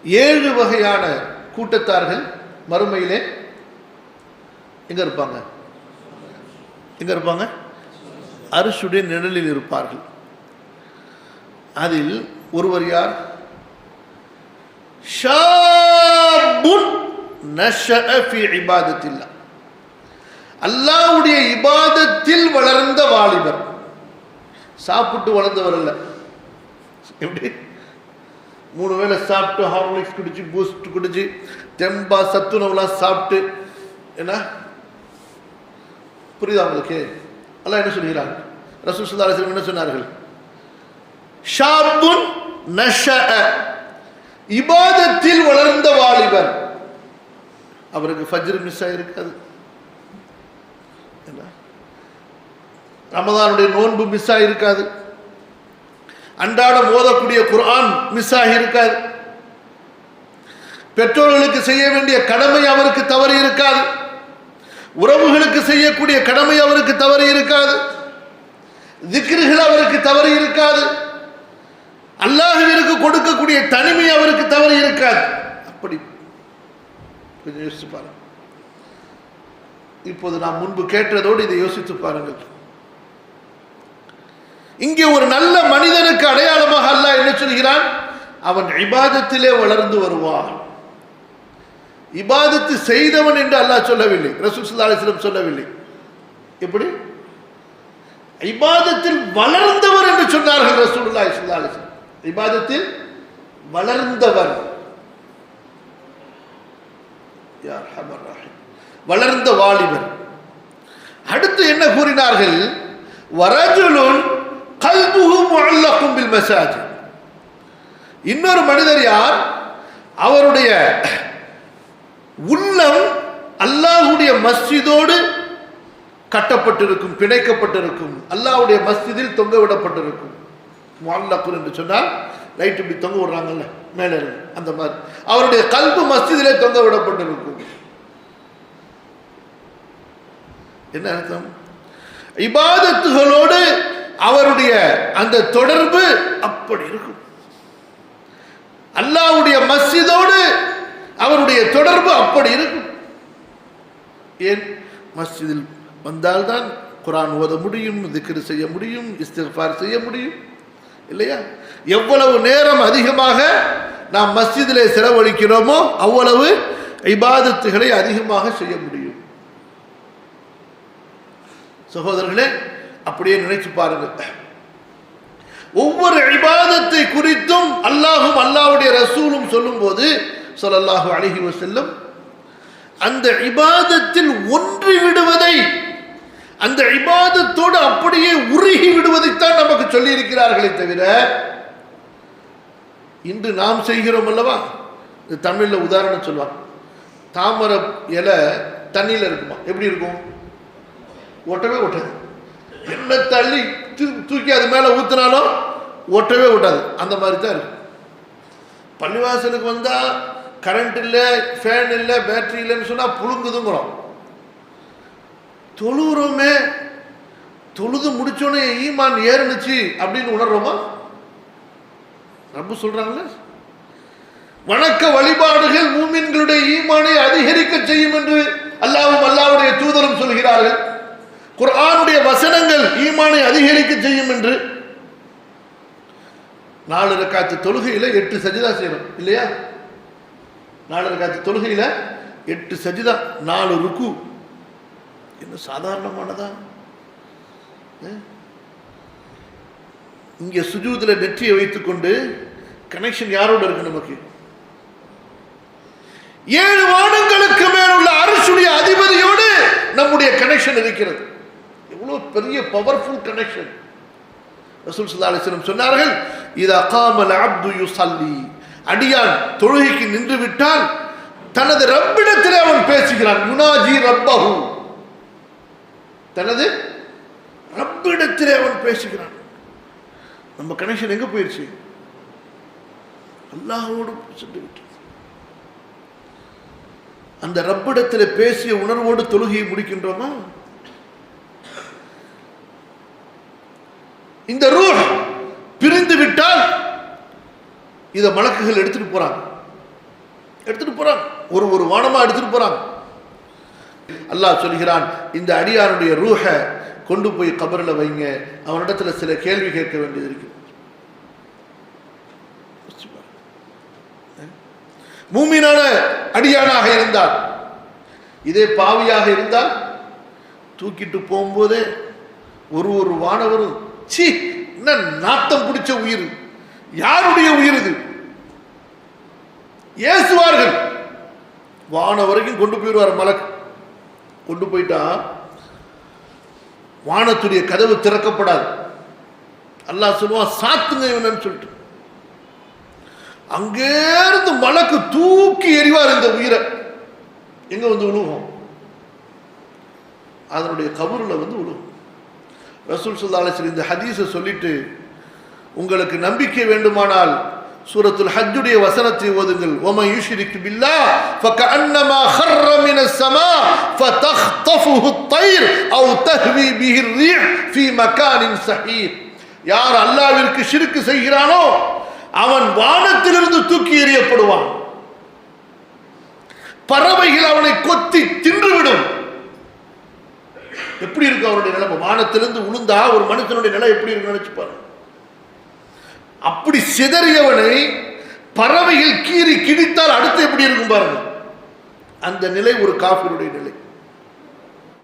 7 வகையான கூட்டத்தார்கள் மறுமையிலே எங்க இருப்பாங்க? எங்க இருப்பாங்க? அர்ஷுடைய நிழலில் இருப்பார்கள். அதில் ஒருவர் யார்? ஷாபுன் நஷஅ ஃபீ இபாதத்தில்லாஹ், அல்லாஹ்வுடைய இபாதத்தில் வளர்ந்த வாலிபர். சாப்பிட்டு வளர்ந்தவர் அல்ல. எப்படி 3 வேளை சாப்பிட்டு ஹார்லிக்ஸ் குடிச்சு பூஸ்ட் குடிச்சு தெம்பா சத்துணவுலாம் சாப்பிட்டு என்ன புரியுதா உங்களுக்கு? அல்லாஹ் என்ன சொல்கிறாங்க? ரசூல் ஸல்லல்லாஹு அலைஹி வஸல்லம் என்ன சொன்னார்கள்? ஷாபுன் நஷஅ, இபாதத்தில் வளர்ந்த வாலிபர். அவருக்கு ஃபஜ்ர் மிஸ் ஆயிருக்காது, ரமதானுடைய நோன்பு மிஸ் ஆகிருக்காது, அன்றாடம் ஓதக்கூடிய குர்ஆன் மிஸ் ஆகியிருக்காது, பெற்றோர்களுக்கு செய்ய வேண்டிய கடமை அவருக்கு தவறி இருக்காது, உறவுகளுக்கு செய்யக்கூடிய கடமை அவருக்கு தவறி இருக்காது, திக்ருகள் அவருக்கு தவறி இருக்காது, அல்லாஹ்விற்கு கொடுக்கக்கூடிய தனிமை அவருக்கு தவறி இருக்காது. அப்படி கொஞ்சம் யோசித்து பாருங்க. இப்போது நாம் முன்பு கேட்டதோடு இதை யோசித்து பாருங்கள். இங்கே ஒரு நல்ல மனிதனுக்கு அடையாளமாக அல்லாஹ் என்ன சொல்கிறான்? அவன் இபாதத்திலே வளர்ந்து வருவான். இபாதத்து செய்தவன் என்று அல்லாஹ் சொல்லவில்லை, ரசூல் ஸல்லல்லாஹு அலைஹி வஸல்லம் சொல்லவில்லை. எப்படி? இபாதத்தில் வளர்ந்தவர் என்று சொன்னார்கள் ரசூலுல்லாஹி ஸல்லல்லாஹு அலைஹி வஸல்லம். இபாதத்தில் வளர்ந்தவர், யா அர்ஹமர் ரஹீம், வளர்ந்த வாலிபர். அடுத்து என்ன கூறினார்கள்? வரஜுலுன் கல்புஹு முஅல்லகும் பில் மசாஜித். இன்னொரு மனிதர் யார்? அவருடைய உள்ளம் அல்லாஹ்வுடைய மஸ்ஜிதோடு கட்டப்பட்டிருக்கும், பிணைக்கப்பட்டிருக்கும், அல்லாஹ்வுடைய மஸ்ஜிதில் தொங்க விடப்பட்டிருக்கும். முஅல்லகுன் என்று சொன்னால் லைட் இப்படி தொங்க விடுறாங்கல்ல மேலே இருந்து, அந்த மாதிரி அவருடைய கல்பு மஸ்ஜிதிலே தொங்க விடப்பட்டிருக்கும். என்ன அர்த்தம்? இபாதத்துகளோடு அவருடைய அந்த தொடர்பு அப்படி இருக்கும். அல்லாஹ்வுடைய மஸ்ஜிதோடு அவருடைய தொடர்பு அப்படி இருக்கும். ஏன்? மஸ்ஜிதில் வந்தால்தான் குர்ஆன் ஓத முடியும், திக்ர் செய்ய முடியும், இஸ்திக்ஃபார் செய்ய முடியும், இல்லையா? எவ்வளவு நேரம் அதிகமாக நாம் மஸ்ஜிதிலே செலவழிக்கிறோமோ அவ்வளவு இபாதத்துகளை அதிகமாக செய்ய முடியும். சகோதரர்களே, அப்படியே நினைச்சு பாருங்கள். ஒவ்வொரு இபாதத்தை குறித்தும் அல்லாஹும் அல்லாஹ்வுடைய ரசூலும் சொல்லும் போது ஸல்லல்லாஹு அலைஹி வஸல்லம் அந்த இபாதத்தில் ஒன்றி விடுவதை, அந்த இபாதத்தோடு அப்படியே உருகி விடுவதைத்தான் நமக்கு சொல்லி இருக்கிறார்களே தவிர, இன்று நாம் செய்கிறோம் அல்லவா? தமிழ்ல உதாரணம் சொல்லுவாங்க. தாமரை இலை தண்ணியில் இருக்குமா? எப்படி இருக்கும்? ஒட்டவே ஒட்டாது. என்ன தள்ளி தூக்கி அது மேலே ஊற்றினாலும் ஒட்டவே ஒட்டாது. அந்த மாதிரி தான் இருக்கு. பள்ளிவாசலுக்கு வந்தால் கரண்ட் இல்லை, ஃபேன் இல்லை, பேட்டரி இல்லைன்னு சொன்னால் புழுங்குதுங்கிறோம். தொழுகிறோமே, தொழுது முடிச்சோன்னே ஈமான் ஏறுனுச்சு அப்படின்னு உணர்றோமா? ரப்பு சொல்றாங்கல்ல, வணக்க வழிபாடுகள் மூமின்களுடைய ஈமானை அதிகரிக்க செய்யும் என்று அல்லாஹ்வும் அல்லாஹ்வுடைய தூதரும் சொல்கிறார்கள். குர்ஆனுடைய வசனங்கள் ஈமானை அதிகரிக்க செய்யும் என்று. 4 ரக்காத்து தொழுகையில 8 சஜிதா செய்யணும், இல்லையா? 4 ரக்காத்து தொழுகையில 8 சஜிதா, 4 ருக்கு. என்ன சாதாரணமானதா? இங்கே சுஜூதில் நெற்றியை வைத்துக்கொண்டு கனெக்ஷன் யாரோடு இருக்கு நமக்கு? 7 வானங்களுக்கு மேலுள்ள அரசுடைய அதிபதியோடு நம்முடைய கனெக்ஷன் இருக்கிறது. எவ்வளவு பெரிய பவர்ஃபுல் கனெக்ஷன். ரசூல் ஸல்லல்லாஹு அலைஹி வஸல்லம் சொன்னார்கள், இதா காமல் அப்து யுஸல்லி, அடியான் தொழுகைக்கு நின்று விட்டால் தனது ரப்பிடத்திலே அவன் பேசுகிறான். யுனாஜி ரப்பஹு, தனது ரப்பிடத்திலே அவன் பேசுகிறான். நம்ம கனெக்ஷன் எங்க போயிடுச்சு? அல்லாஹ்வோடு சென்று விட்டது. அந்த ரப்பிடத்தில் பேசிய உணர்வோடு தொழுகையை முடிக்கின்றோமா? இந்த ரூஹ் பிரிந்து விட்டால் இதை மலக்குகள் எடுத்துட்டு போறாங்க. எடுத்துட்டு போறாங்க, ஒரு வானமா எடுத்துட்டு போறாங்க. அல்லாஹ் சொல்கிறான், இந்த அடியாருடைய ரூஹ கொண்டு போய் கபரில் வைங்க, அவனிடத்துல சில கேள்வி கேட்க வேண்டியது இருக்கு. மூமினான அடியானாக இருந்தால், இதே பாவியாக இருந்தால் தூக்கிட்டு போகும்போதே ஒரு வானவரும் சீ என்ன நாத்தம் பிடிச்ச உயிர், யாருடைய உயிர் இது ஏசுவார்கள். வானம் வரைக்கும் கொண்டு போயிடுவார் மலக்கு. கொண்டு போயிட்டா வானத்துடைய கதவு திறக்கப்படாது. அல்லாஹ் சொல்லுவான், சாத்துங்க இவனன்னு சொல்லிட்டு. அங்கேருந்து மலக்கு தூக்கி எறிவார் இந்த உயிரை. எங்க வந்து விழுவோம்? அதனுடைய கபூரில் வந்து விழுவும். ரசூல் ஸல்லல்லாஹு அலைஹி வஸல்லம் இந்த ஹதீஸை சொல்லிட்டு, உங்களுக்கு நம்பிக்கை வேண்டுமானால் சூரத்துல் ஹஜ்ஜுடைய வசனத்தை ஓதுங்கள். வமன் யுஷ்ரிக் பில்லாஹ் ஃபகஅன்னமா ஹர்ர மினஸ் ஸமா ஃபதக்தஃபுஹு அத்-தைர் அவ் தஹ்வி பிஹி ar-ரீஹ் ஃபீ மகானின் ஸஹீஹ். யார் அல்லாஹ்விற்கு ஷிர்க் செய்கிறானோ அவன் வானத்திலிருந்து தூக்கி எறியப்படுவான். பறவைகள் அவனை கொத்தி தின்றுவிடும். எப்படி இருக்கு அவருடைய நிலைமை? வானத்திலிருந்து உளுந்தா ஒரு மனுஷனுடைய நிலை எப்படி இருக்கு நினைச்சு பாருங்க. அப்படி சிதறியவனை பறவைகள் கீறி கிடித்தால் அடுத்து எப்படி இருக்கும் பாருங்க. அந்த நிலை ஒரு காஃபிருடைய நிலை.